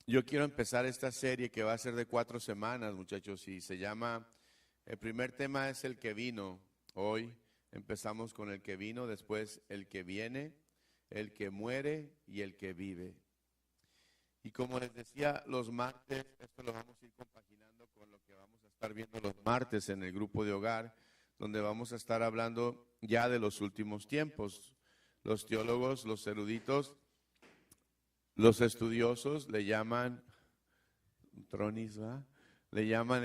Yo quiero empezar esta serie que va a ser de 4 semanas, muchachos, y se llama, el primer tema es el que vino. Hoy empezamos con el que vino, después el que viene, el que muere y el que vive. Y como les decía, los martes, esto lo vamos a ir compaginando con lo que vamos a estar viendo los martes en el grupo de hogar, donde vamos a estar hablando ya de los últimos tiempos. Los teólogos, los eruditos, los estudiosos le llaman tronis, ¿va? Le llaman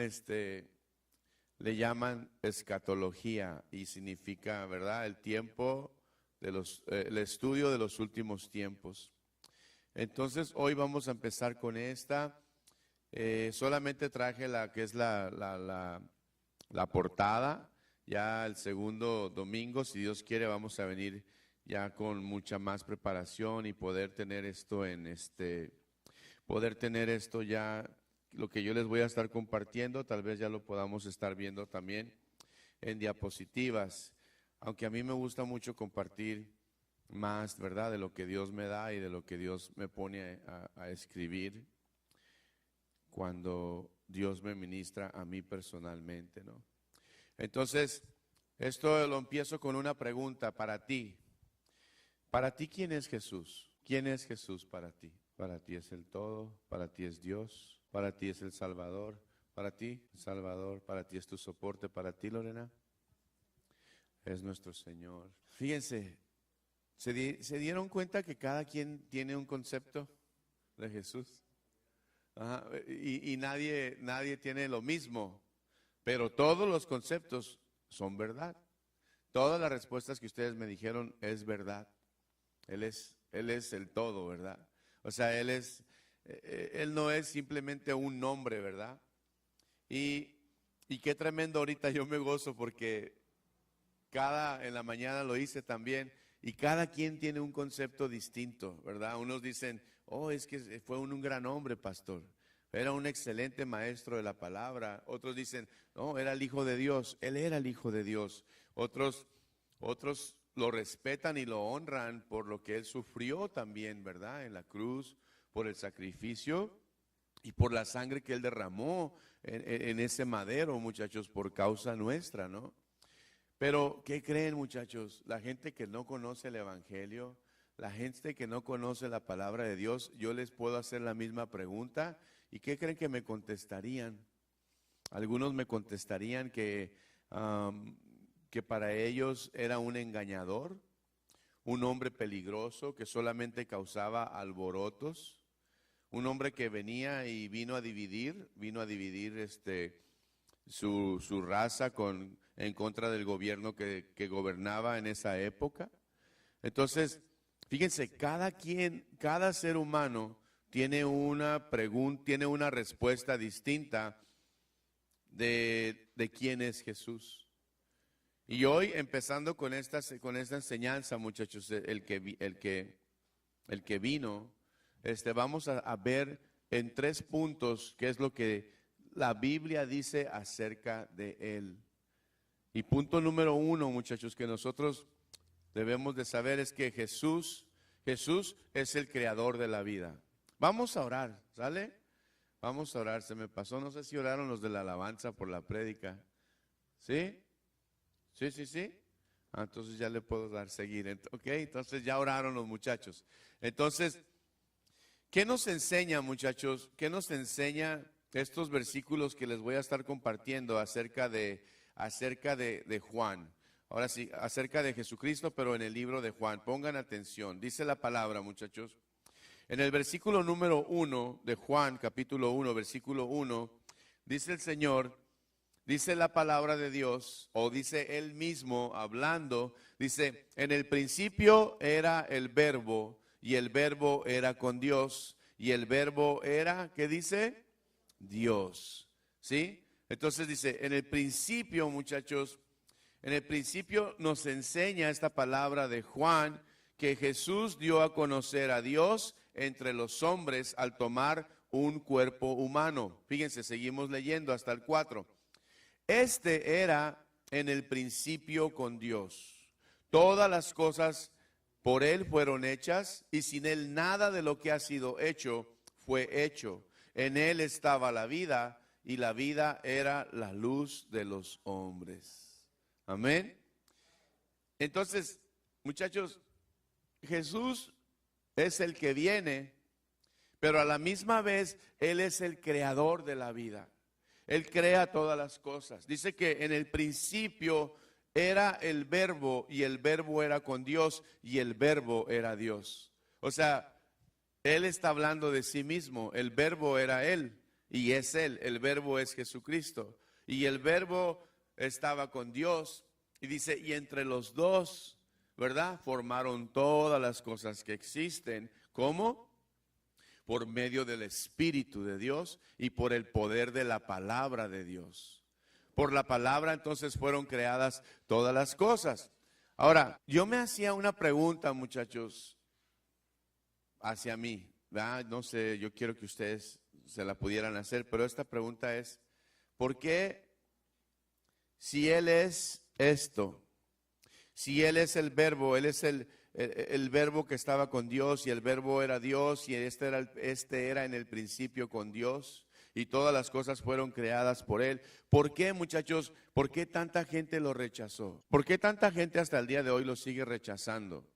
le llaman escatología y significa, ¿verdad? El tiempo de el estudio de los últimos tiempos. Entonces hoy vamos a empezar con esta. Solamente traje la que es la portada. Ya el segundo domingo, si Dios quiere, vamos a venir ya con mucha más preparación y poder tener esto poder tener esto ya, lo que yo les voy a estar compartiendo, tal vez ya lo podamos estar viendo también en diapositivas. Aunque a mí me gusta mucho compartir más, ¿verdad?, de lo que Dios me da y de lo que Dios me pone a escribir cuando Dios me ministra a mí personalmente, ¿no? Entonces, esto lo empiezo con una pregunta para ti. Para ti, ¿quién es Jesús? ¿Quién es Jesús para ti? Para ti es el todo, para ti es Dios, para ti es el Salvador, para ti, Salvador, para ti es tu soporte, para ti, Lorena, es nuestro Señor. Fíjense, ¿se dieron cuenta que cada quien tiene un concepto de Jesús? Ajá, y nadie tiene lo mismo, pero todos los conceptos son verdad. Todas las respuestas que ustedes me dijeron es verdad. Él es el todo, ¿verdad? O sea, Él no es simplemente un nombre, ¿verdad? Y qué tremendo ahorita yo me gozo porque en la mañana lo hice también y cada quien tiene un concepto distinto, ¿verdad? Unos dicen, oh, es que fue un gran hombre, pastor. Era un excelente maestro de la palabra. Otros dicen, no, era el Hijo de Dios. Él era el Hijo de Dios. Otros lo respetan y lo honran por lo que él sufrió también, ¿verdad? En la cruz, por el sacrificio y por la sangre que él derramó en ese madero, muchachos, por causa nuestra, ¿no? Pero, ¿qué creen, muchachos? La gente que no conoce el Evangelio, la gente que no conoce la palabra de Dios, yo les puedo hacer la misma pregunta. ¿Y qué creen que me contestarían? Algunos me contestarían que para ellos era un engañador, un hombre peligroso que solamente causaba alborotos, un hombre que venía y vino a dividir su raza en contra del gobierno que gobernaba en esa época. Entonces, fíjense, cada ser humano tiene una pregunta, tiene una respuesta distinta de quién es Jesús. Y hoy, empezando con esta enseñanza, muchachos, el que vino, vamos a ver en 3 puntos qué es lo que la Biblia dice acerca de él. Y punto número 1, muchachos, que nosotros debemos de saber es que Jesús es el creador de la vida. Vamos a orar, ¿sale? Vamos a orar. Se me pasó, no sé si oraron los de la alabanza por la prédica. ¿Sí? Sí. Entonces ya le puedo dar seguir. Ok, entonces ya oraron los muchachos. Entonces, ¿qué nos enseña, muchachos? ¿Qué nos enseña estos versículos que les voy a estar compartiendo acerca de Juan? Ahora sí, acerca de Jesucristo, pero en el libro de Juan. Pongan atención. Dice la palabra, muchachos. En el versículo número 1 de Juan, capítulo 1, versículo 1, dice el Señor, dice la palabra de Dios, o dice Él mismo hablando, dice, en el principio era el verbo, y el verbo era con Dios, y el verbo era, ¿qué dice? Dios, ¿sí? Entonces dice, en el principio, muchachos, en el principio nos enseña esta palabra de Juan, que Jesús dio a conocer a Dios entre los hombres al tomar un cuerpo humano. Fíjense, seguimos leyendo hasta el 4. Este era en el principio con Dios. Todas las cosas por Él fueron hechas y sin Él nada de lo que ha sido hecho fue hecho. En él estaba la vida y la vida era la luz de los hombres. Amén. Entonces, muchachos, Jesús es el que viene, pero a la misma vez Él es el creador de la vida. Él crea todas las cosas. Dice que en el principio era el verbo y el verbo era con Dios y el verbo era Dios. O sea, Él está hablando de sí mismo. El verbo era Él y es Él. El verbo es Jesucristo. Y el verbo estaba con Dios. Y dice, y entre los dos, ¿verdad? Formaron todas las cosas que existen. ¿Cómo? Por medio del Espíritu de Dios y por el poder de la palabra de Dios. Por la palabra entonces fueron creadas todas las cosas. Ahora, yo me hacía una pregunta, muchachos, hacia mí, ¿verdad? No sé, yo quiero que ustedes se la pudieran hacer, pero esta pregunta es, ¿por qué si Él es esto? Si Él es el verbo, Él es el verbo que estaba con Dios y el verbo era Dios y este era en el principio con Dios y todas las cosas fueron creadas por Él. ¿Por qué, muchachos? ¿Por qué tanta gente lo rechazó? ¿Por qué tanta gente hasta el día de hoy lo sigue rechazando?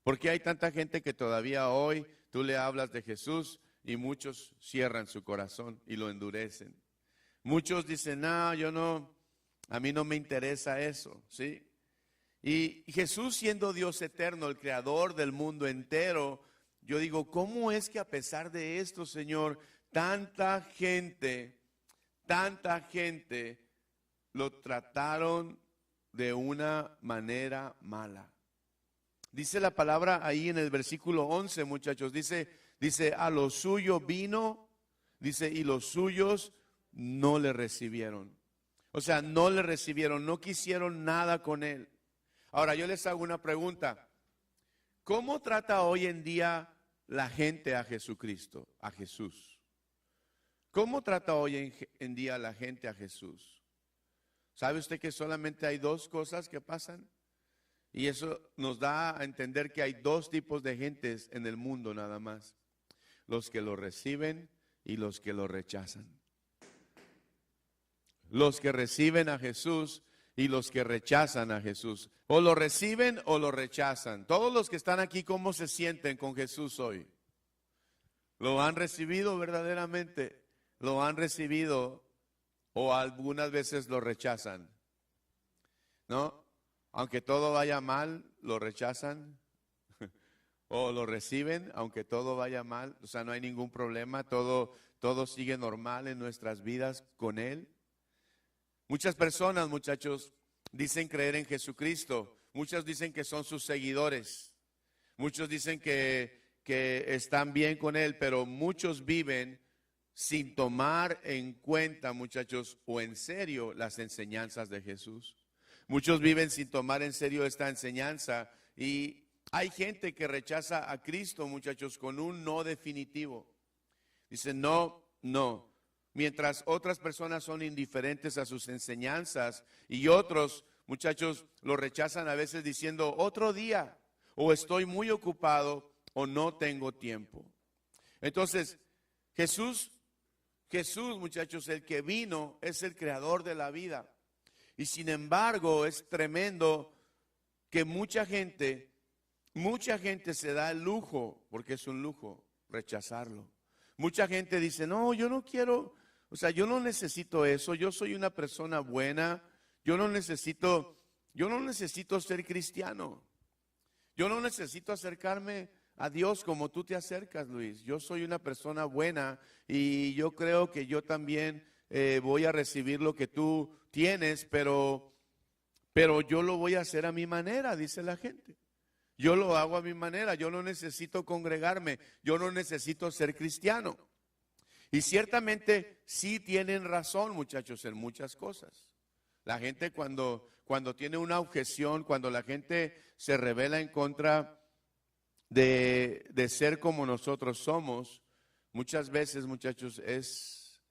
¿Por qué hay tanta gente que todavía hoy tú le hablas de Jesús y muchos cierran su corazón y lo endurecen? Muchos dicen, no, yo no, a mí no me interesa eso, ¿sí? Y Jesús siendo Dios eterno, el creador del mundo entero, yo digo, ¿cómo es que a pesar de esto, Señor, tanta gente lo trataron de una manera mala? Dice la palabra ahí en el versículo 11, muchachos, dice, a lo suyo vino, dice, y los suyos no le recibieron. O sea, no le recibieron, no quisieron nada con él. Ahora, yo les hago una pregunta. ¿Cómo trata hoy en día la gente a Jesucristo, a Jesús? ¿Cómo trata hoy en día la gente a Jesús? ¿Sabe usted que solamente hay dos cosas que pasan? Y eso nos da a entender que hay dos tipos de gentes en el mundo nada más. Los que lo reciben y los que lo rechazan. Los que reciben a Jesús y los que rechazan a Jesús. O lo reciben o lo rechazan. Todos los que están aquí, ¿cómo se sienten con Jesús hoy? ¿Lo han recibido verdaderamente? ¿Lo han recibido o algunas veces lo rechazan? ¿No? Aunque todo vaya mal, lo rechazan. O lo reciben, aunque todo vaya mal. O sea, no hay ningún problema, todo sigue normal en nuestras vidas con Él. Muchas personas, muchachos, dicen creer en Jesucristo. Muchos dicen que son sus seguidores. Muchos dicen que están bien con Él, pero muchos viven sin tomar en cuenta, muchachos, o en serio las enseñanzas de Jesús. Muchos viven sin tomar en serio esta enseñanza y hay gente que rechaza a Cristo, muchachos, con un no definitivo. Dicen no, no. Mientras otras personas son indiferentes a sus enseñanzas y otros, muchachos, lo rechazan a veces diciendo otro día, o estoy muy ocupado, o no tengo tiempo. Entonces, Jesús, muchachos, el que vino es el creador de la vida. Y sin embargo, es tremendo que mucha gente se da el lujo, porque es un lujo, rechazarlo. Mucha gente dice, no, yo no quiero, o sea, yo no necesito eso, yo soy una persona buena, yo no necesito ser cristiano. Yo no necesito acercarme a Dios como tú te acercas, Luis. Yo soy una persona buena y yo creo que yo también voy a recibir lo que tú tienes, pero yo lo voy a hacer a mi manera, dice la gente. Yo lo hago a mi manera, yo no necesito congregarme, yo no necesito ser cristiano. Y ciertamente sí tienen razón, muchachos, en muchas cosas. La gente cuando tiene una objeción, cuando la gente se revela en contra de ser como nosotros somos, muchas veces, muchachos, es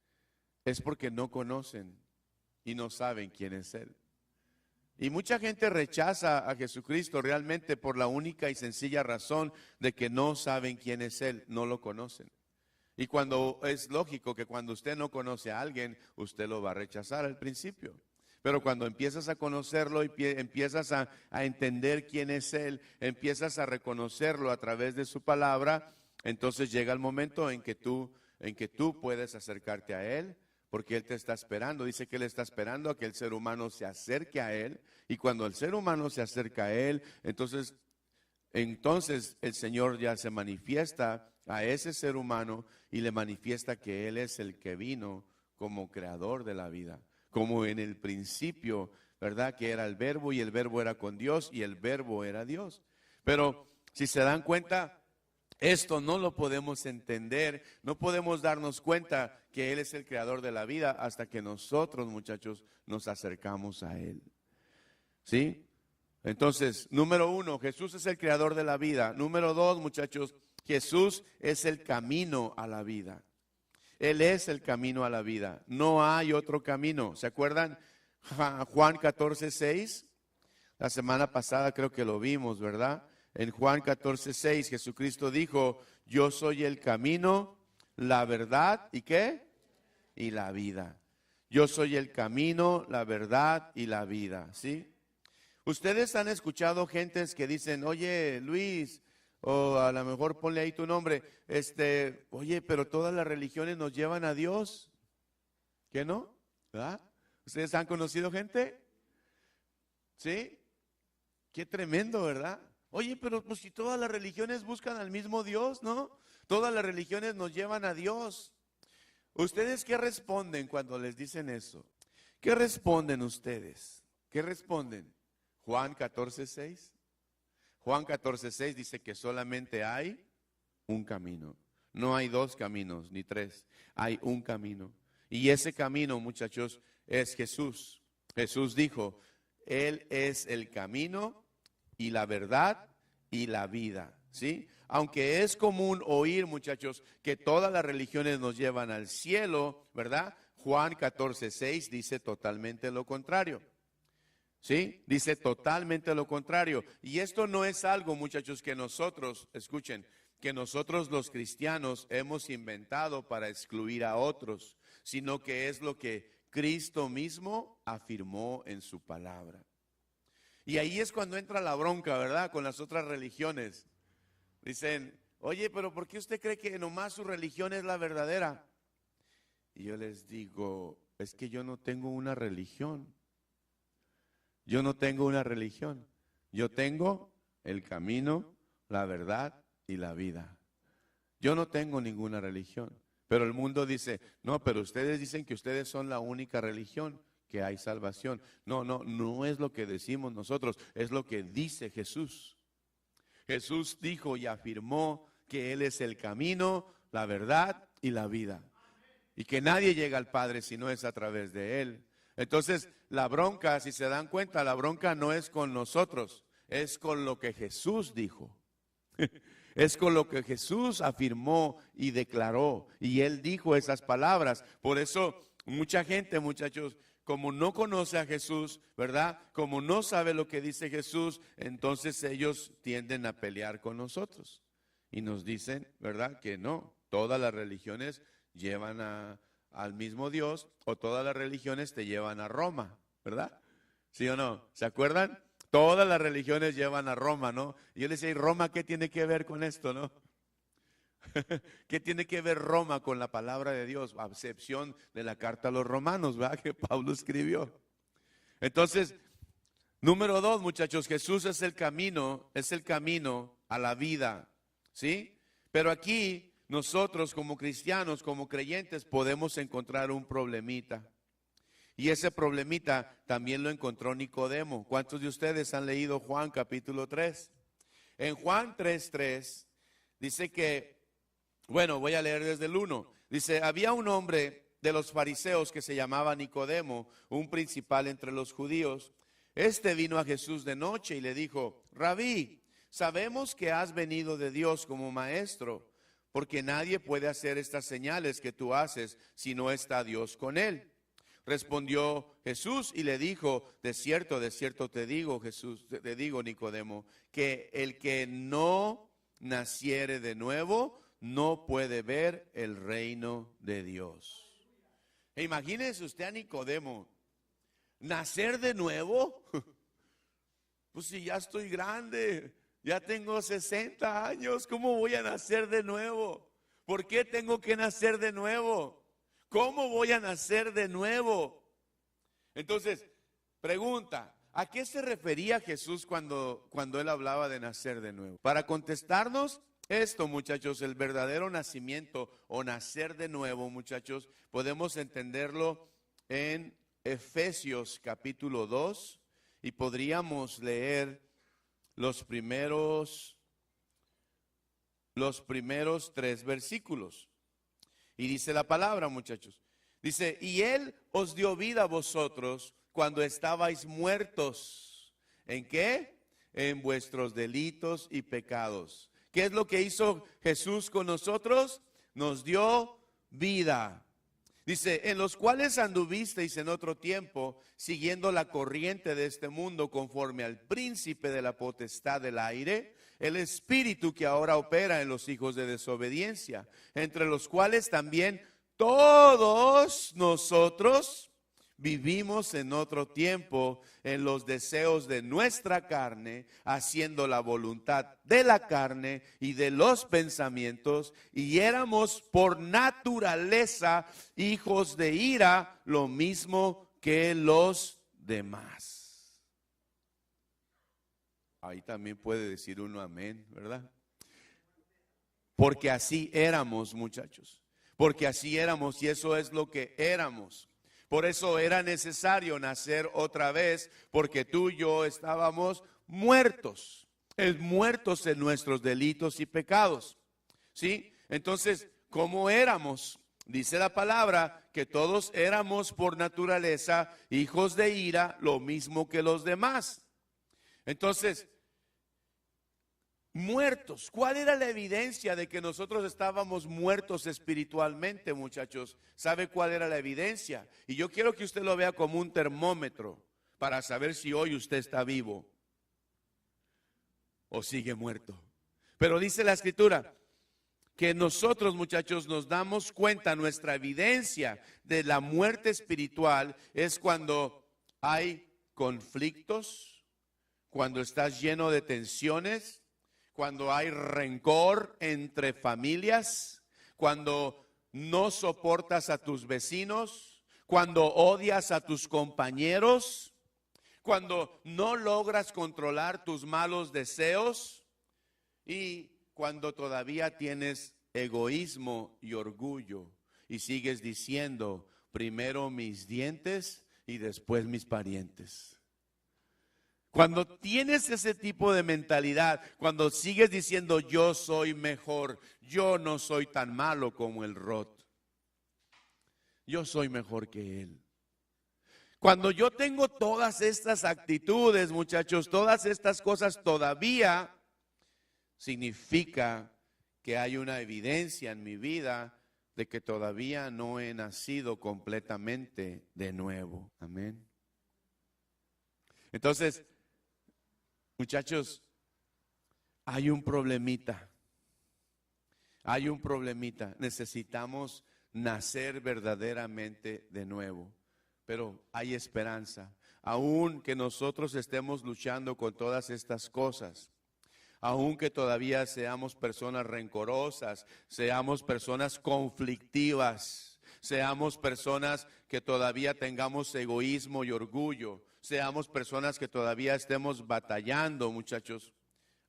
porque no conocen y no saben quién es Él. Y mucha gente rechaza a Jesucristo realmente por la única y sencilla razón de que no saben quién es Él, no lo conocen. Y cuando es lógico que cuando usted no conoce a alguien, usted lo va a rechazar al principio. Pero cuando empiezas a conocerlo y empiezas a entender quién es Él, empiezas a reconocerlo a través de su palabra, entonces llega el momento en que tú puedes acercarte a Él, porque Él te está esperando. Dice que Él está esperando a que el ser humano se acerque a Él. Y cuando el ser humano se acerca a Él, entonces el Señor ya se manifiesta a ese ser humano y le manifiesta que Él es el que vino como creador de la vida. Como en el principio, ¿verdad? Que era el verbo y el verbo era con Dios y el verbo era Dios. Pero si se dan cuenta, esto no lo podemos entender, no podemos darnos cuenta que Él es el creador de la vida hasta que nosotros, muchachos, nos acercamos a Él. ¿Sí? Entonces, número 1, Jesús es el creador de la vida. Número 2, muchachos, Jesús es el camino a la vida. Él es el camino a la vida. No hay otro camino. ¿Se acuerdan? Juan 14:6. La semana pasada creo que lo vimos, ¿verdad? En Juan 14:6 Jesucristo dijo, yo soy el camino, la verdad, ¿y qué? Y la vida. Yo soy el camino, la verdad y la vida, ¿sí? Ustedes han escuchado gentes que dicen, oye, Luis, o a lo mejor ponle ahí tu nombre, oye, pero todas las religiones nos llevan a Dios. ¿Qué no? ¿Verdad? ¿Ustedes han conocido gente? ¿Sí? Qué tremendo, ¿verdad? Oye, pero pues si todas las religiones buscan al mismo Dios, ¿no? Todas las religiones nos llevan a Dios. ¿Ustedes qué responden cuando les dicen eso? ¿Qué responden ustedes? ¿Qué responden? Juan 14:6. Juan 14:6 dice que solamente hay un camino. No hay dos caminos ni tres. Hay un camino. Y ese camino, muchachos, es Jesús. Jesús dijo, Él es el camino y la verdad y la vida. ¿Sí? Aunque es común oír, muchachos, que todas las religiones nos llevan al cielo, ¿verdad? Juan 14:6 dice totalmente lo contrario. ¿Sí? Dice totalmente lo contrario. Y esto no es algo, muchachos, que nosotros, escuchen, que nosotros los cristianos hemos inventado para excluir a otros, sino que es lo que Cristo mismo afirmó en su palabra. Y ahí es cuando entra la bronca, ¿verdad? Con las otras religiones. Dicen, oye, pero ¿por qué usted cree que nomás su religión es la verdadera? Y yo les digo, es que yo no tengo una religión. Yo no tengo una religión. Yo tengo el camino, la verdad y la vida. Yo no tengo ninguna religión. Pero el mundo dice, no, pero ustedes dicen que ustedes son la única religión, que hay salvación. No es lo que decimos nosotros, es lo que dice Jesús. Jesús dijo y afirmó que Él es el camino, la verdad y la vida. Y que nadie llega al Padre si no es a través de Él. Entonces, la bronca, si se dan cuenta, la bronca no es con nosotros, es con lo que Jesús dijo. Es con lo que Jesús afirmó y declaró. Y Él dijo esas palabras. Por eso, mucha gente, muchachos, como no conoce a Jesús, ¿verdad? Como no sabe lo que dice Jesús, entonces ellos tienden a pelear con nosotros. Y nos dicen, ¿verdad? Que no, todas las religiones llevan al mismo Dios, o todas las religiones te llevan a Roma, ¿verdad? ¿Sí o no? ¿Se acuerdan? Todas las religiones llevan a Roma, ¿no? Y yo les decía, ¿y Roma qué tiene que ver con esto, no? ¿Qué tiene que ver Roma con la palabra de Dios? A excepción de la carta a los romanos, ¿verdad? Que Pablo escribió. Entonces, número 2, muchachos, Jesús es el camino a la vida, ¿sí? Pero aquí nosotros como cristianos, como creyentes, podemos encontrar un problemita. Y ese problemita también lo encontró Nicodemo. ¿Cuántos de ustedes han leído Juan capítulo 3? En Juan 3:3 dice que, bueno, voy a leer desde el 1. Dice, había un hombre de los fariseos que se llamaba Nicodemo, un principal entre los judíos. Este vino a Jesús de noche y le dijo, Rabí, sabemos que has venido de Dios como maestro, porque nadie puede hacer estas señales que tú haces si no está Dios con él. Respondió Jesús y le dijo, de cierto te digo, Nicodemo, que el que no naciere de nuevo no puede ver el reino de Dios. Imagínese usted a Nicodemo, nacer de nuevo. Pues si ya estoy grande, ya tengo 60 años, ¿cómo voy a nacer de nuevo? ¿Por qué tengo que nacer de nuevo? ¿Cómo voy a nacer de nuevo? Entonces, pregunta, ¿a qué se refería Jesús cuando él hablaba de nacer de nuevo? Para contestarnos esto, muchachos, el verdadero nacimiento o nacer de nuevo, muchachos, podemos entenderlo en Efesios capítulo 2. Y podríamos leer los primeros 3 versículos. Y dice la palabra, muchachos. Dice, y Él os dio vida a vosotros cuando estabais muertos. ¿En qué? En vuestros delitos y pecados. ¿Qué es lo que hizo Jesús con nosotros? Nos dio vida. Dice, en los cuales anduvisteis en otro tiempo, siguiendo la corriente de este mundo, conforme al príncipe de la potestad del aire, el espíritu que ahora opera en los hijos de desobediencia, entre los cuales también todos nosotros vivimos en otro tiempo en los deseos de nuestra carne, haciendo la voluntad de la carne y de los pensamientos, y éramos por naturaleza hijos de ira, lo mismo que los demás. Ahí también puede decir uno amén, ¿verdad? Porque así éramos, muchachos. Porque así éramos y eso es lo que éramos. Por eso era necesario nacer otra vez, porque tú y yo estábamos muertos en nuestros delitos y pecados. ¿Sí? Entonces, ¿cómo éramos? Dice la palabra que todos éramos por naturaleza hijos de ira, lo mismo que los demás. Entonces, muertos. ¿Cuál era la evidencia de que nosotros estábamos muertos espiritualmente, muchachos? ¿Sabe cuál era la evidencia? Y yo quiero que usted lo vea como un termómetro para saber si hoy usted está vivo o sigue muerto. Pero dice la Escritura que nosotros, muchachos, nos damos cuenta, nuestra evidencia de la muerte espiritual es cuando hay conflictos, cuando estás lleno de tensiones, cuando hay rencor entre familias, cuando no soportas a tus vecinos, cuando odias a tus compañeros, cuando no logras controlar tus malos deseos y cuando todavía tienes egoísmo y orgullo y sigues diciendo, primero mis dientes y después mis parientes. Cuando tienes ese tipo de mentalidad, cuando sigues diciendo yo soy mejor, yo no soy tan malo como el Rod, yo soy mejor que él. Cuando yo tengo todas estas actitudes, muchachos, todas estas cosas todavía, significa que hay una evidencia en mi vida de que todavía no he nacido completamente de nuevo. Amén. Entonces, muchachos, hay un problemita. Hay un problemita. Necesitamos nacer verdaderamente de nuevo. Pero hay esperanza. Aun que nosotros estemos luchando con todas estas cosas, aun que todavía seamos personas rencorosas, seamos personas conflictivas, seamos personas que todavía tengamos egoísmo y orgullo, seamos personas que todavía estemos batallando, muchachos,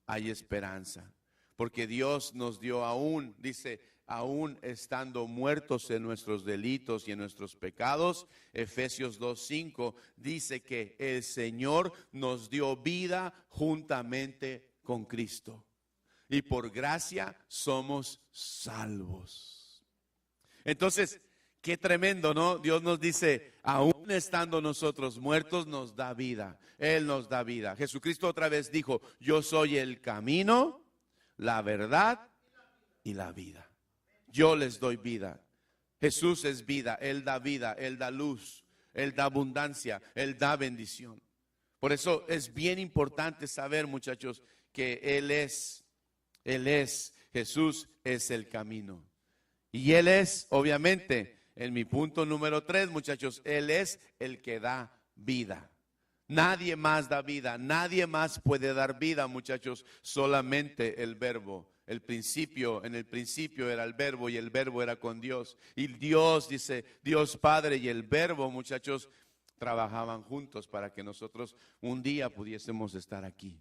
hay esperanza. Porque Dios nos dio aún, dice, aún estando muertos en nuestros delitos y en nuestros pecados, Efesios 2:5 dice que el Señor nos dio vida juntamente con Cristo. Y por gracia somos salvos. Entonces, qué tremendo, ¿no? Dios nos dice, aún estando nosotros muertos, nos da vida. Él nos da vida. Jesucristo otra vez dijo, yo soy el camino, la verdad y la vida. Yo les doy vida. Jesús es vida, Él da luz, Él da abundancia, Él da bendición. Por eso es bien importante saber, muchachos, que Él es Jesús es el camino. Y Él es, obviamente, en mi punto número 3, muchachos, Él es el que da vida. Nadie más da vida, nadie más puede dar vida, muchachos, solamente el Verbo. En el principio era el Verbo y el Verbo era con Dios. Y Dios, dice, Dios Padre y el Verbo, muchachos, trabajaban juntos para que nosotros un día pudiésemos estar aquí.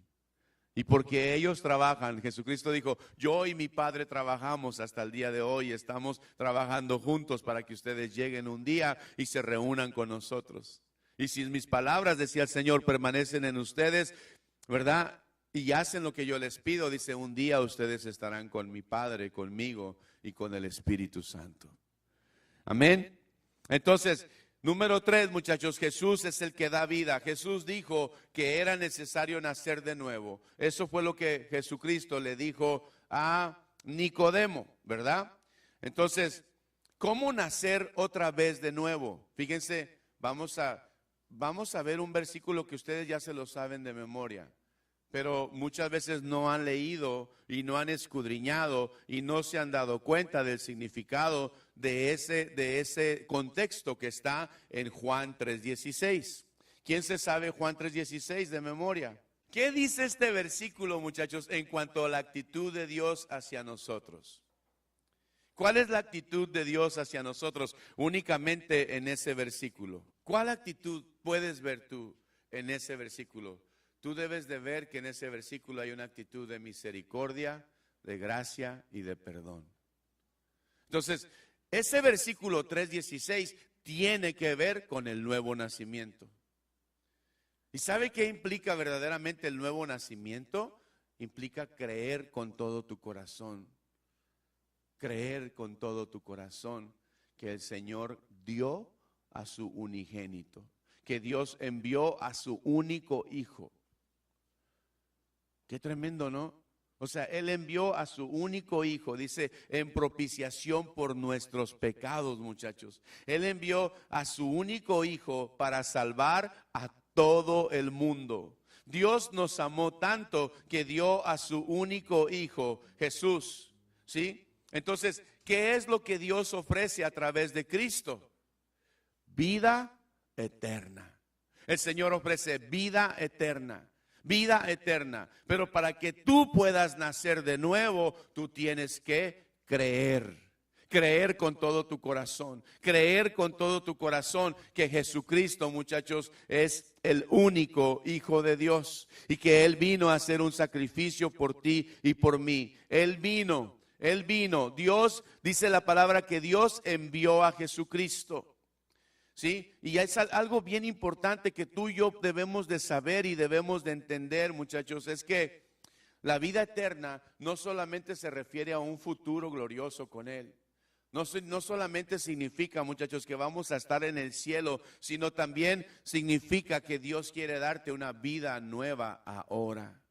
Y porque ellos trabajan, Jesucristo dijo, yo y mi Padre trabajamos hasta el día de hoy, estamos trabajando juntos para que ustedes lleguen un día y se reúnan con nosotros. Y si mis palabras, decía el Señor, permanecen en ustedes, ¿verdad? Y hacen lo que yo les pido, dice, un día ustedes estarán con mi Padre, conmigo y con el Espíritu Santo. Amén. Entonces, número 3, muchachos, Jesús es el que da vida. Jesús dijo que era necesario nacer de nuevo. Eso fue lo que Jesucristo le dijo a Nicodemo, ¿verdad? Entonces, ¿cómo nacer otra vez de nuevo? Fíjense, vamos a ver un versículo que ustedes ya se lo saben de memoria, pero muchas veces no han leído y no han escudriñado y no se han dado cuenta del significado de ese contexto que está en Juan 3:16. ¿Quién se sabe Juan 3:16 de memoria? ¿Qué dice este versículo, muchachos, en cuanto a la actitud de Dios hacia nosotros? ¿Cuál es la actitud de Dios hacia nosotros únicamente en ese versículo? ¿Cuál actitud puedes ver tú en ese versículo? Tú debes de ver que en ese versículo hay una actitud de misericordia, de gracia y de perdón. Entonces, ese versículo 3:16 tiene que ver con el nuevo nacimiento. ¿Y sabe qué implica verdaderamente el nuevo nacimiento? Implica creer con todo tu corazón. Creer con todo tu corazón que el Señor dio a su unigénito, que Dios envió a su único hijo. Qué tremendo, ¿no? O sea, Él envió a su único hijo, dice, en propiciación por nuestros pecados, muchachos. Él envió a su único hijo para salvar a todo el mundo. Dios nos amó tanto que dio a su único hijo, Jesús, ¿sí? Entonces, ¿qué es lo que Dios ofrece a través de Cristo? Vida eterna. El Señor ofrece vida eterna. Vida eterna. Pero para que tú puedas nacer de nuevo, tú tienes que creer. Creer con todo tu corazón. Creer con todo tu corazón que Jesucristo, muchachos, es el único Hijo de Dios. Y que Él vino a hacer un sacrificio por ti y por mí. Él vino. Dios, dice la palabra que Dios envió a Jesucristo. ¿Sí? Y es algo bien importante que tú y yo debemos de saber y debemos de entender, muchachos, es que la vida eterna no solamente se refiere a un futuro glorioso con Él. No solamente significa, muchachos, que vamos a estar en el cielo, sino también significa que Dios quiere darte una vida nueva ahora.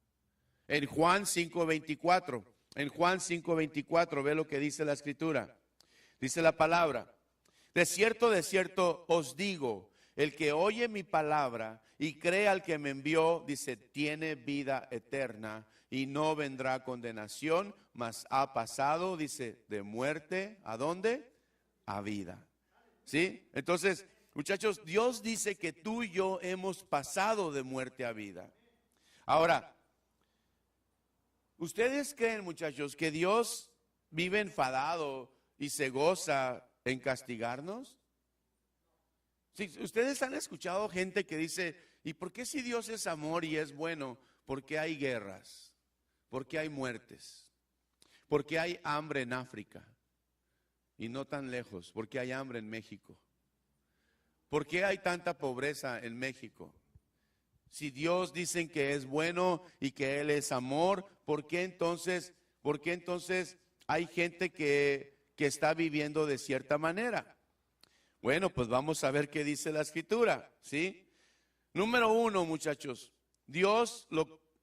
En Juan 5:24, ve lo que dice la Escritura. Dice la palabra: de cierto os digo, el que oye mi palabra y cree al que me envió, dice, tiene vida eterna y no vendrá a condenación, mas ha pasado, dice, de muerte, ¿a dónde? A vida. ¿Sí? Entonces, muchachos, Dios dice que tú y yo hemos pasado de muerte a vida. Ahora, ¿ustedes creen, muchachos, que Dios vive enfadado y se goza en castigarnos? Sí, ustedes han escuchado gente que dice, ¿y por qué si Dios es amor y es bueno, por qué hay guerras? ¿Por qué hay muertes? ¿Por qué hay hambre en África? Y no tan lejos, ¿por qué hay hambre en México? ¿Por qué hay tanta pobreza en México? Si Dios dicen que es bueno y que Él es amor, ¿por qué entonces hay gente que está viviendo de cierta manera? Bueno, pues vamos a ver qué dice la Escritura, ¿sí? Número 1, muchachos,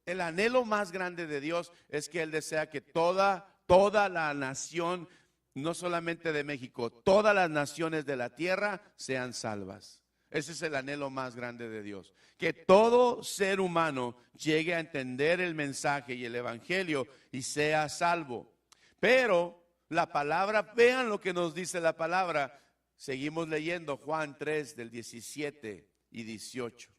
el anhelo más grande de Dios es que Él desea que toda la nación, no solamente de México, todas las naciones de la tierra sean salvas. Ese es el anhelo más grande de Dios. Que todo ser humano llegue a entender el mensaje y el evangelio y sea salvo. Pero la palabra, vean lo que nos dice la palabra. Seguimos leyendo Juan 3 del 17 y 18.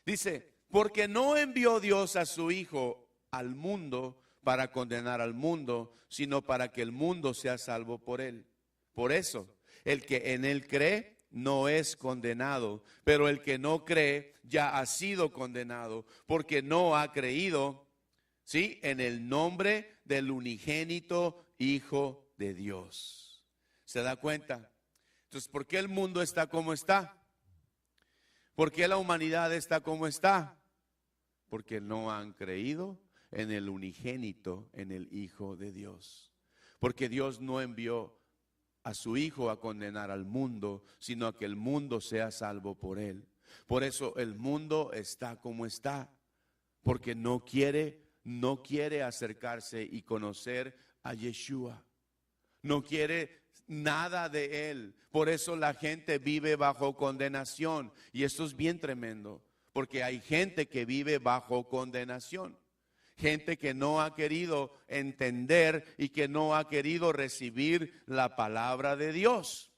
Dice, porque no envió Dios a su Hijo al mundo para condenar al mundo, sino para que el mundo sea salvo por él. Por eso, el que en él cree no es condenado, pero el que no cree ya ha sido condenado, porque no ha creído, ¿sí?, en el nombre del unigénito Hijo de Dios. ¿Se da cuenta? Entonces, ¿por qué el mundo está como está? ¿Por qué la humanidad está como está? Porque no han creído en el unigénito, en el Hijo de Dios. Porque Dios no envió a su Hijo a condenar al mundo, sino a que el mundo sea salvo por él. Por eso el mundo está como está, porque no quiere acercarse y conocer a Yeshua. No quiere nada de él. Por eso la gente vive bajo condenación. Y esto es bien tremendo, porque hay gente que vive bajo condenación. Gente que no ha querido entender y que no ha querido recibir la palabra de Dios.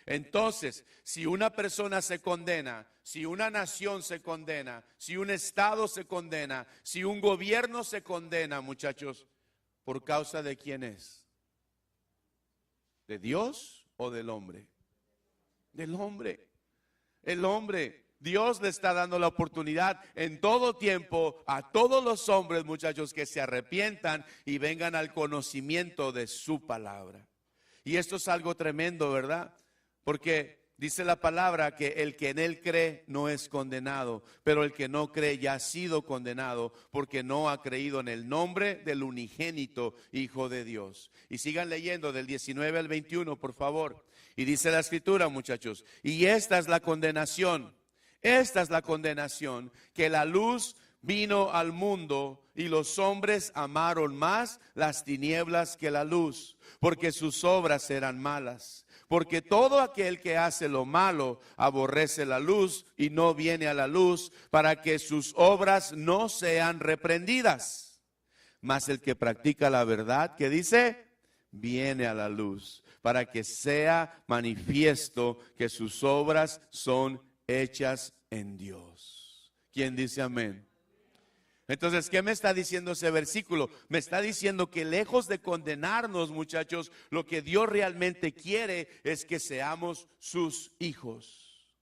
Entonces, si una persona se condena, si una nación se condena, si un estado se condena, si un gobierno se condena, muchachos, ¿por causa de quién es? ¿De Dios o del hombre? Del hombre. El hombre. Dios le está dando la oportunidad en todo tiempo a todos los hombres, muchachos, que se arrepientan y vengan al conocimiento de su palabra. Y esto es algo tremendo, ¿verdad? Porque dice la palabra que el que en él cree no es condenado, pero el que no cree ya ha sido condenado porque no ha creído en el nombre del unigénito Hijo de Dios. Y sigan leyendo del 19 al 21, por favor. Y dice la escritura, muchachos, y esta es la condenación. Esta es la condenación, que la luz vino al mundo y los hombres amaron más las tinieblas que la luz, porque sus obras eran malas. Porque todo aquel que hace lo malo aborrece la luz y no viene a la luz para que sus obras no sean reprendidas. Mas el que practica la verdad, ¿qué dice? Viene a la luz para que sea manifiesto que sus obras son hechas en Dios. ¿Quién dice amén? Entonces, ¿qué me está diciendo ese versículo? Me está diciendo que lejos de condenarnos, muchachos, lo que Dios realmente quiere es que seamos sus hijos.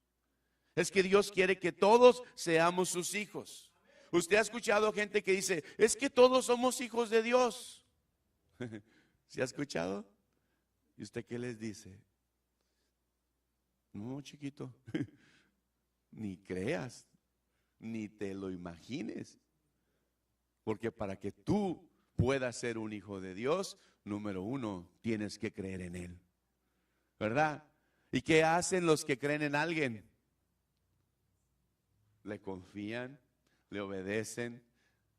Es que Dios quiere que todos seamos sus hijos. Usted ha escuchado gente que dice, es que todos somos hijos de Dios. ¿Se ha escuchado? ¿Y usted qué les dice? No, chiquito. Ni creas, ni te lo imagines. Porque para que tú puedas ser un hijo de Dios, número uno, tienes que creer en Él. ¿Verdad? ¿Y qué hacen los que creen en alguien? Le confían, le obedecen,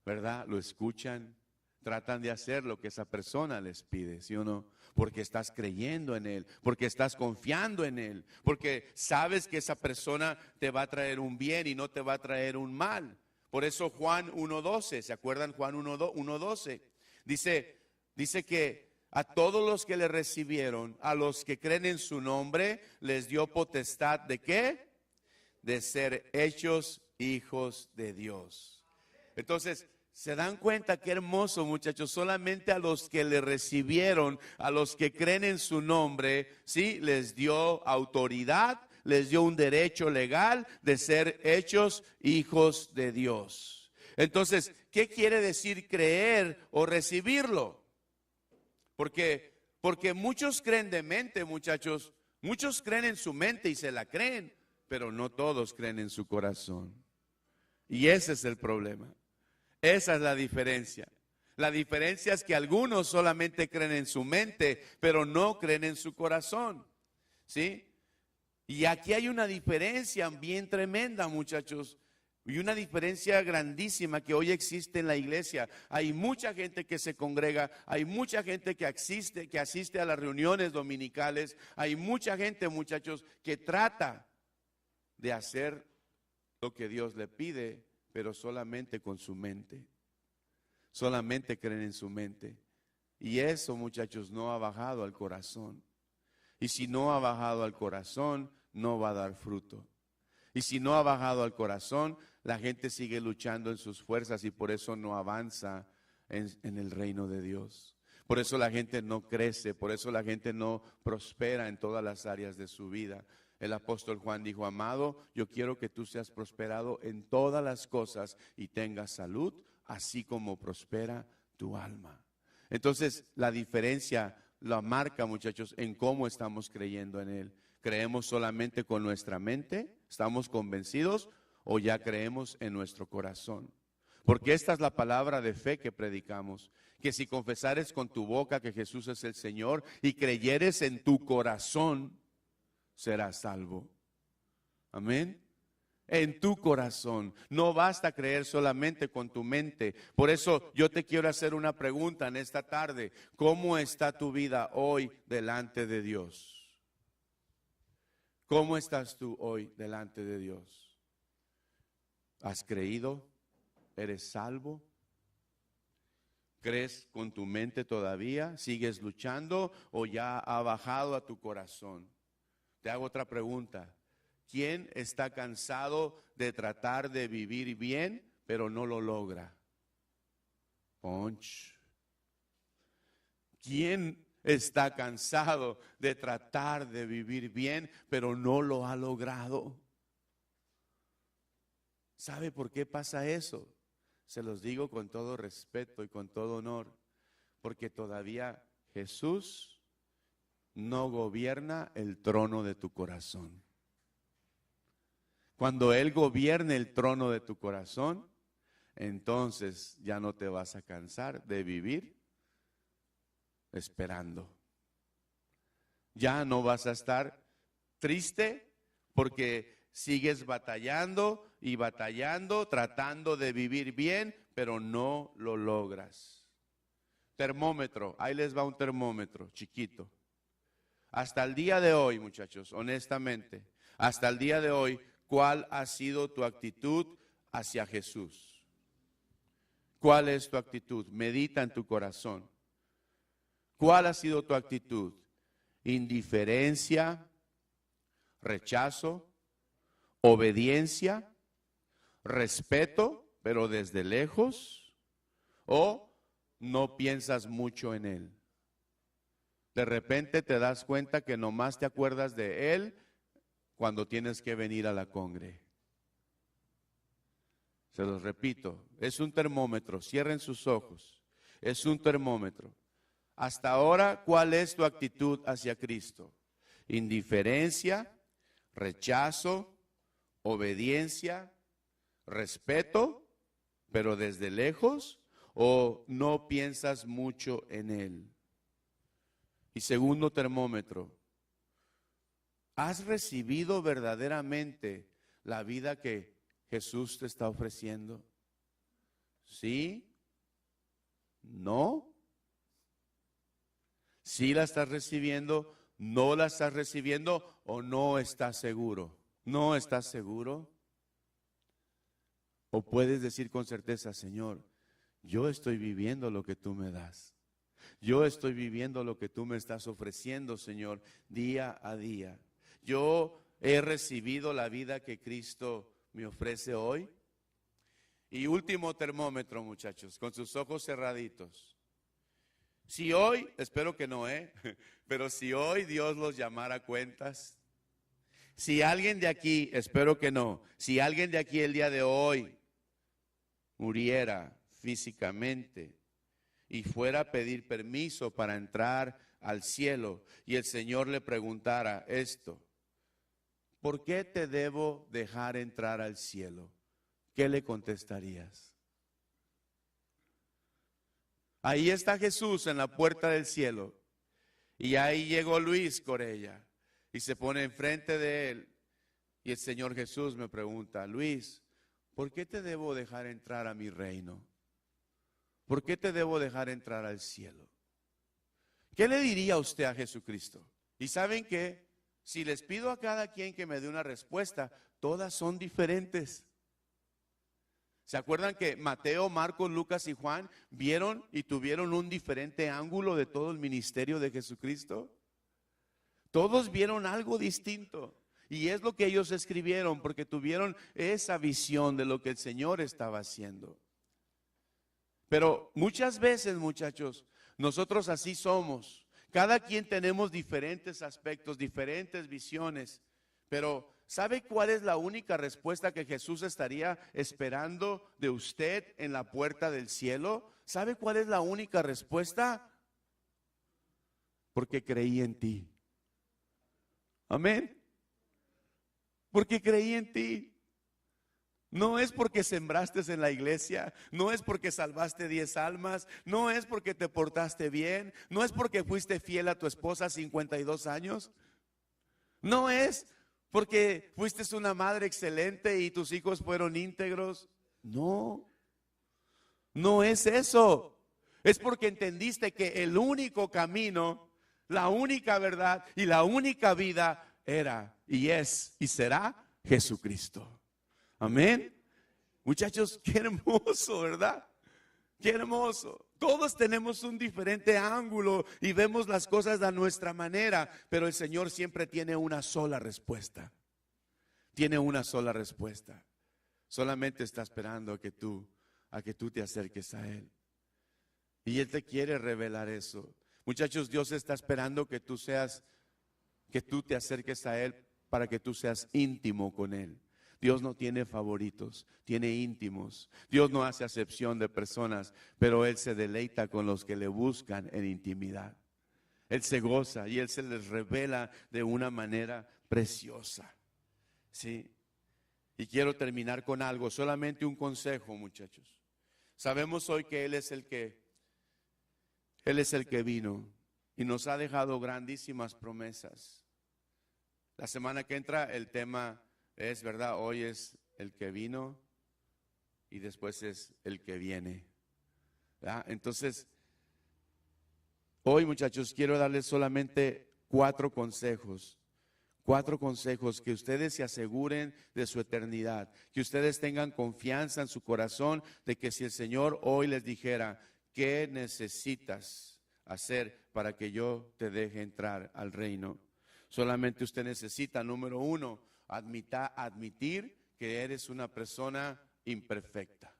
¿verdad? Lo escuchan, tratan de hacer lo que esa persona les pide, ¿sí o no? Porque estás creyendo en Él, porque estás confiando en Él, porque sabes que esa persona te va a traer un bien y no te va a traer un mal. Por eso Juan 1:12, ¿se acuerdan Juan 1:12? Dice que a todos los que le recibieron, a los que creen en su nombre, les dio potestad ¿de qué? De ser hechos hijos de Dios. Entonces, ¿se dan cuenta qué hermoso, muchachos? Solamente a los que le recibieron, a los que creen en su nombre, ¿sí? Les dio autoridad, les dio un derecho legal de ser hechos hijos de Dios. Entonces, ¿qué quiere decir creer o recibirlo? Porque muchos creen de mente, muchachos. Muchos creen en su mente y se la creen, pero no todos creen en su corazón. Y ese es el problema. Esa es la diferencia. La diferencia es que algunos solamente creen en su mente, pero no creen en su corazón. ¿Sí? Y aquí hay una diferencia bien tremenda, muchachos. Y una diferencia grandísima que hoy existe en la iglesia. Hay mucha gente que se congrega, hay mucha gente que asiste a las reuniones dominicales. Hay mucha gente, muchachos, que trata de hacer lo que Dios le pide, pero solamente con su mente. Solamente creen en su mente. Y eso, muchachos, no ha bajado al corazón. Y si no ha bajado al corazón, no va a dar fruto. Y si no ha bajado al corazón, la gente sigue luchando en sus fuerzas y por eso no avanza en el reino de Dios. Por eso la gente no crece, por eso la gente no prospera en todas las áreas de su vida. El apóstol Juan dijo, amado, yo quiero que tú seas prosperado en todas las cosas y tengas salud, así como prospera tu alma. Entonces, la diferencia la marca, muchachos, en cómo estamos creyendo en Él. ¿Creemos solamente con nuestra mente? ¿Estamos convencidos? ¿O ya creemos en nuestro corazón? Porque esta es la palabra de fe que predicamos. Que si confesares con tu boca que Jesús es el Señor y creyeres en tu corazón, serás salvo. Amén. En tu corazón. No basta creer solamente con tu mente. Por eso yo te quiero hacer una pregunta en esta tarde. ¿Cómo está tu vida hoy delante de Dios? ¿Cómo estás tú hoy delante de Dios? ¿Has creído? ¿Eres salvo? ¿Crees con tu mente todavía? ¿Sigues luchando o ya ha bajado a tu corazón? Te hago otra pregunta. ¿Quién está cansado de tratar de vivir bien, pero no lo logra? Punch. ¿Quién está cansado de tratar de vivir bien, pero no lo ha logrado? ¿Sabe por qué pasa eso? Se los digo con todo respeto y con todo honor, porque todavía Jesús no gobierna el trono de tu corazón. Cuando Él gobierne el trono de tu corazón, entonces ya no te vas a cansar de vivir esperando. Ya no vas a estar triste porque sigues batallando y batallando, tratando de vivir bien, pero no lo logras. Termómetro, ahí les va un termómetro chiquito. Hasta el día de hoy, muchachos, honestamente, hasta el día de hoy, ¿cuál ha sido tu actitud hacia Jesús? ¿Cuál es tu actitud? Medita en tu corazón. ¿Cuál ha sido tu actitud? ¿Indiferencia, rechazo, obediencia, respeto, pero desde lejos? ¿O no piensas mucho en Él? De repente te das cuenta que nomás te acuerdas de Él cuando tienes que venir a la congre. Se los repito, es un termómetro, cierren sus ojos, es un termómetro. Hasta ahora, ¿cuál es tu actitud hacia Cristo? Indiferencia, rechazo, obediencia, respeto, pero desde lejos, o no piensas mucho en Él. Y segundo termómetro, ¿has recibido verdaderamente la vida que Jesús te está ofreciendo? ¿Sí? ¿No? ¿Sí la estás recibiendo? ¿No la estás recibiendo? ¿O no estás seguro? ¿No estás seguro? ¿O puedes decir con certeza, Señor, yo estoy viviendo lo que tú me das? Yo estoy viviendo lo que tú me estás ofreciendo, Señor, día a día. Yo he recibido la vida que Cristo me ofrece hoy. Y último termómetro, muchachos, con sus ojos cerraditos. Si hoy, espero que no, pero si hoy Dios los llamara a cuentas, si alguien de aquí, espero que no, si alguien de aquí el día de hoy muriera físicamente y fuera a pedir permiso para entrar al cielo y el Señor le preguntara esto, ¿por qué te debo dejar entrar al cielo? ¿Qué le contestarías? Ahí está Jesús en la puerta del cielo y ahí llegó Luis Corella y se pone enfrente de él y el Señor Jesús me pregunta, Luis, ¿por qué te debo dejar entrar a mi reino? ¿Por qué te debo dejar entrar al cielo? ¿Qué le diría usted a Jesucristo? Y ¿saben qué? Si les pido a cada quien que me dé una respuesta, todas son diferentes. ¿Se acuerdan que Mateo, Marcos, Lucas y Juan vieron y tuvieron un diferente ángulo de todo el ministerio de Jesucristo? Todos vieron algo distinto. Y es lo que ellos escribieron porque tuvieron esa visión de lo que el Señor estaba haciendo. Pero muchas veces, muchachos, nosotros así somos. Cada quien tenemos diferentes aspectos, diferentes visiones. Pero ¿sabe cuál es la única respuesta que Jesús estaría esperando de usted en la puerta del cielo? ¿Sabe cuál es la única respuesta? Porque creí en ti. Amén. Porque creí en ti. No es porque sembraste en la iglesia, no es porque salvaste 10 almas, no es porque te portaste bien, no es porque fuiste fiel a tu esposa 52 años, no es porque fuiste una madre excelente y tus hijos fueron íntegros. No, no es eso. Es porque entendiste que el único camino, la única verdad y la única vida era y es y será Jesucristo. Amén. Muchachos, qué hermoso, ¿verdad? Qué hermoso. Todos tenemos un diferente ángulo y vemos las cosas de nuestra manera, pero el Señor siempre tiene una sola respuesta. Tiene una sola respuesta. Solamente está esperando a que tú te acerques a Él. Y Él te quiere revelar eso. Muchachos, Dios está esperando que tú te acerques a Él para que tú seas íntimo con Él. Dios no tiene favoritos, tiene íntimos. Dios no hace acepción de personas, pero Él se deleita con los que le buscan en intimidad. Él se goza y Él se les revela de una manera preciosa. Sí. Y quiero terminar con algo, solamente un consejo, muchachos. Sabemos hoy que Él es el que vino y nos ha dejado grandísimas promesas. La semana que entra el tema es, ¿verdad? Hoy es el que vino y después es el que viene, ¿verdad? Entonces, hoy, muchachos, quiero darles solamente 4 consejos. 4 consejos que ustedes se aseguren de su eternidad, que ustedes tengan confianza en su corazón de que si el Señor hoy les dijera, ¿qué necesitas hacer para que yo te deje entrar al reino? Solamente usted necesita, número 1, admitir que eres una persona imperfecta.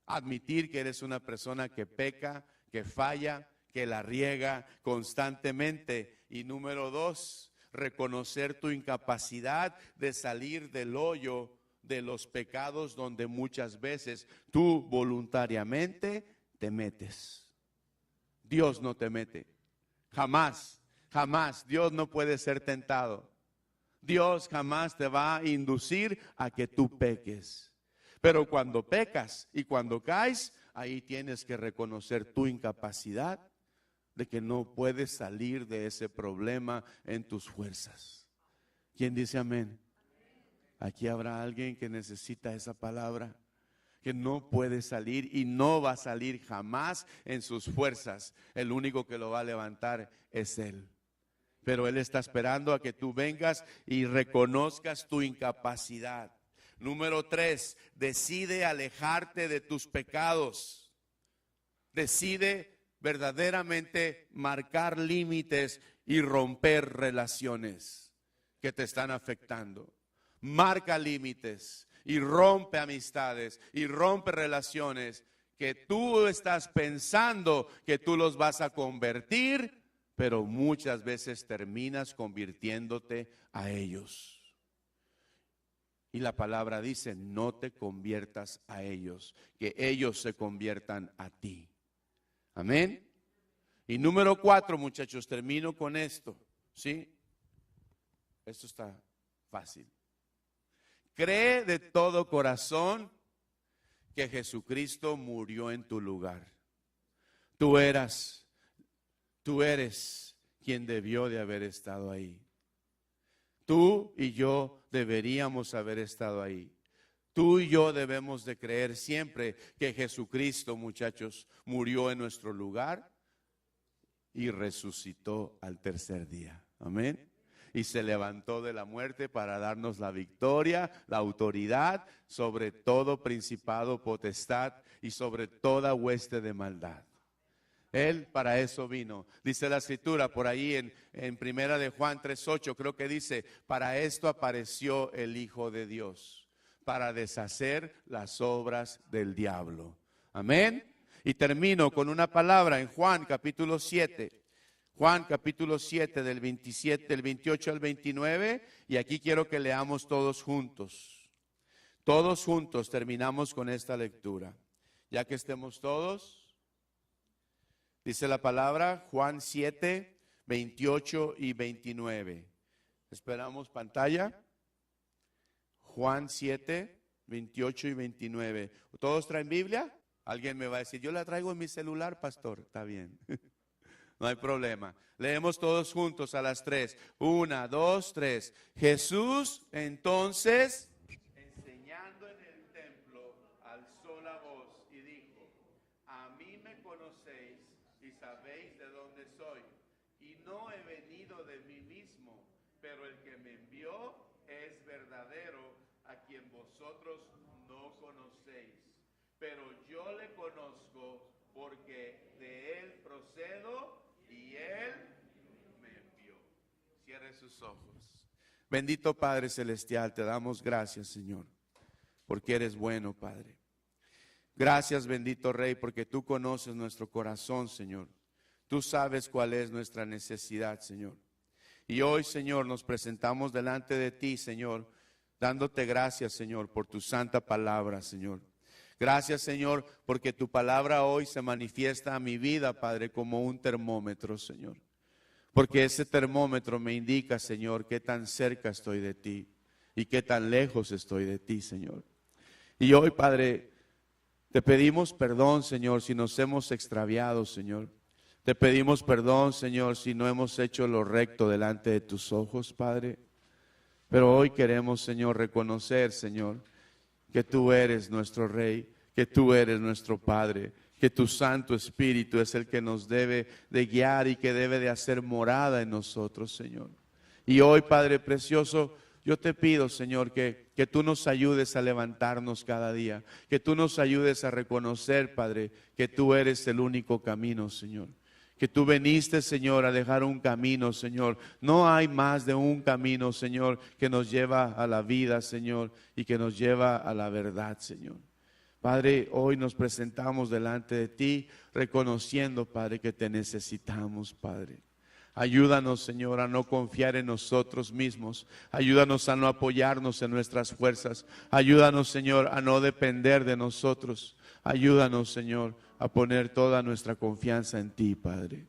Admitir que eres una persona que peca, que falla, que la riega constantemente. Y número 2, reconocer tu incapacidad de salir del hoyo de los pecados donde muchas veces tú voluntariamente te metes. Dios no te mete. Jamás, jamás. Dios no puede ser tentado. Dios jamás te va a inducir a que tú peques. Pero cuando pecas y cuando caes, ahí tienes que reconocer tu incapacidad de que no puedes salir de ese problema en tus fuerzas. ¿Quién dice amén? Aquí habrá alguien que necesita esa palabra, que no puede salir y no va a salir jamás en sus fuerzas. El único que lo va a levantar es Él. Pero Él está esperando a que tú vengas y reconozcas tu incapacidad. Número 3, decide alejarte de tus pecados. Decide verdaderamente marcar límites y romper relaciones que te están afectando. Marca límites y rompe amistades y rompe relaciones que tú estás pensando que tú los vas a convertir, pero muchas veces terminas convirtiéndote a ellos. Y la palabra dice, no te conviertas a ellos, que ellos se conviertan a ti. Amén. Y número 4, muchachos, termino con esto, ¿sí? Esto está fácil. Cree de todo corazón que Jesucristo murió en tu lugar. Tú eres quien debió de haber estado ahí. Tú y yo deberíamos haber estado ahí. Tú y yo debemos de creer siempre que Jesucristo, muchachos, murió en nuestro lugar y resucitó al tercer día. Amén. y se levantó de la muerte para darnos la victoria, la autoridad sobre todo principado, potestad y sobre toda hueste de maldad. Él para eso vino. Dice la escritura por ahí en primera de Juan 3:8, creo que dice, para esto apareció el Hijo de Dios, para deshacer las obras del diablo. Amén. Y termino con una palabra en Juan capítulo 7. Juan capítulo 7 del 28 al 29. Y aquí quiero que leamos todos juntos. Todos juntos terminamos con esta lectura. Ya que estemos todos. Dice la palabra, Juan 7, 28 y 29. Esperamos pantalla. Juan 7, 28 y 29. ¿Todos traen Biblia? Alguien me va a decir, yo la traigo en mi celular, pastor. Está bien. No hay problema. Leemos todos juntos a las 3. 1, 2, 3. Jesús entonces, enseñando en el templo, alzó la voz y dijo, a mí me conocéis y sabéis de dónde soy. Y no he venido de mí mismo, pero el que me envió es verdadero, a quien vosotros no conocéis. Pero yo le conozco porque de él procedo y él me envió. Cierre sus ojos. Bendito Padre Celestial, te damos gracias, Señor, porque eres bueno, Padre. Gracias, bendito Rey, porque tú conoces nuestro corazón, Señor. Tú sabes cuál es nuestra necesidad, Señor. Y hoy, Señor, nos presentamos delante de ti, Señor, dándote gracias, Señor, por tu santa palabra, Señor. Gracias, Señor, porque tu palabra hoy se manifiesta a mi vida, Padre, como un termómetro, Señor. Porque ese termómetro me indica, Señor, qué tan cerca estoy de ti y qué tan lejos estoy de ti, Señor. Y hoy, Padre, te pedimos perdón, Señor, si nos hemos extraviado, Señor. Te pedimos perdón, Señor, si no hemos hecho lo recto delante de tus ojos, Padre. Pero hoy queremos, Señor, reconocer, Señor, que tú eres nuestro Rey, que tú eres nuestro Padre, que tu Santo Espíritu es el que nos debe de guiar y que debe de hacer morada en nosotros, Señor. Y hoy, Padre precioso, yo te pido, Señor, que tú nos ayudes a levantarnos cada día, que tú nos ayudes a reconocer, Padre, que tú eres el único camino, Señor. Que tú viniste, Señor, a dejar un camino, Señor. No hay más de un camino, Señor, que nos lleva a la vida, Señor, y que nos lleva a la verdad, Señor. Padre, hoy nos presentamos delante de ti, reconociendo, Padre, que te necesitamos, Padre. Ayúdanos, Señor, a no confiar en nosotros mismos. Ayúdanos a no apoyarnos en nuestras fuerzas. Ayúdanos, Señor, a no depender de nosotros. Ayúdanos, Señor, a poner toda nuestra confianza en ti, Padre.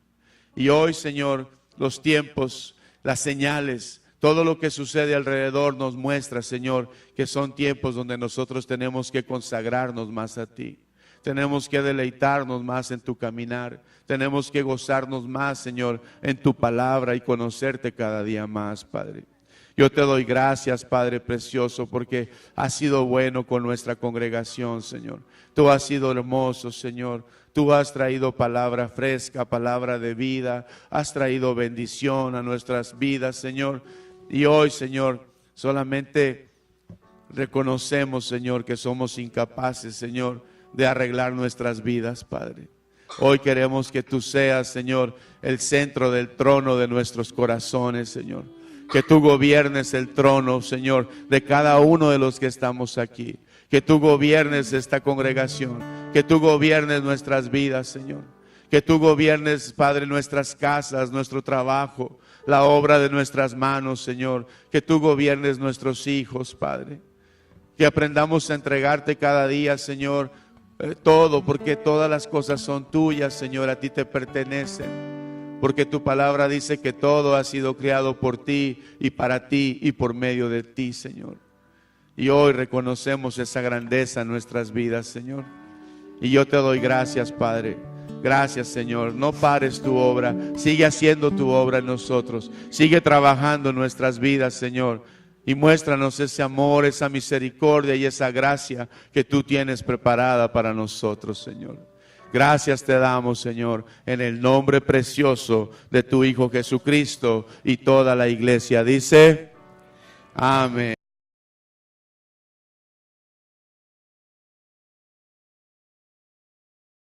Y hoy, Señor, los tiempos, las señales, todo lo que sucede alrededor nos muestra, Señor, que son tiempos donde nosotros tenemos que consagrarnos más a ti. Tenemos que deleitarnos más en tu caminar. Tenemos que gozarnos más, Señor, en tu palabra y conocerte cada día más, Padre. Yo te doy gracias, Padre precioso, porque has sido bueno con nuestra congregación, Señor. Tú has sido hermoso, Señor. Tú has traído palabra fresca, palabra de vida. Has traído bendición a nuestras vidas, Señor. Y hoy, Señor, solamente reconocemos, Señor, que somos incapaces, Señor, de arreglar nuestras vidas, Padre. Hoy queremos que tú seas, Señor, el centro del trono de nuestros corazones, Señor. Que tú gobiernes el trono, Señor, de cada uno de los que estamos aquí. Que tú gobiernes esta congregación. Que tú gobiernes nuestras vidas, Señor. Que tú gobiernes, Padre, nuestras casas, nuestro trabajo, la obra de nuestras manos, Señor. Que tú gobiernes nuestros hijos, Padre. Que aprendamos a entregarte cada día, Señor, todo, porque todas las cosas son tuyas, Señor, a ti te pertenecen. Porque tu palabra dice que todo ha sido creado por ti y para ti y por medio de ti, Señor. Y hoy reconocemos esa grandeza en nuestras vidas, Señor. Y yo te doy gracias, Padre. Gracias, Señor. No pares tu obra. Sigue haciendo tu obra en nosotros. Sigue trabajando en nuestras vidas, Señor. Y muéstranos ese amor, esa misericordia y esa gracia que tú tienes preparada para nosotros, Señor. Gracias te damos, Señor, en el nombre precioso de tu Hijo Jesucristo, y toda la iglesia dice, amén.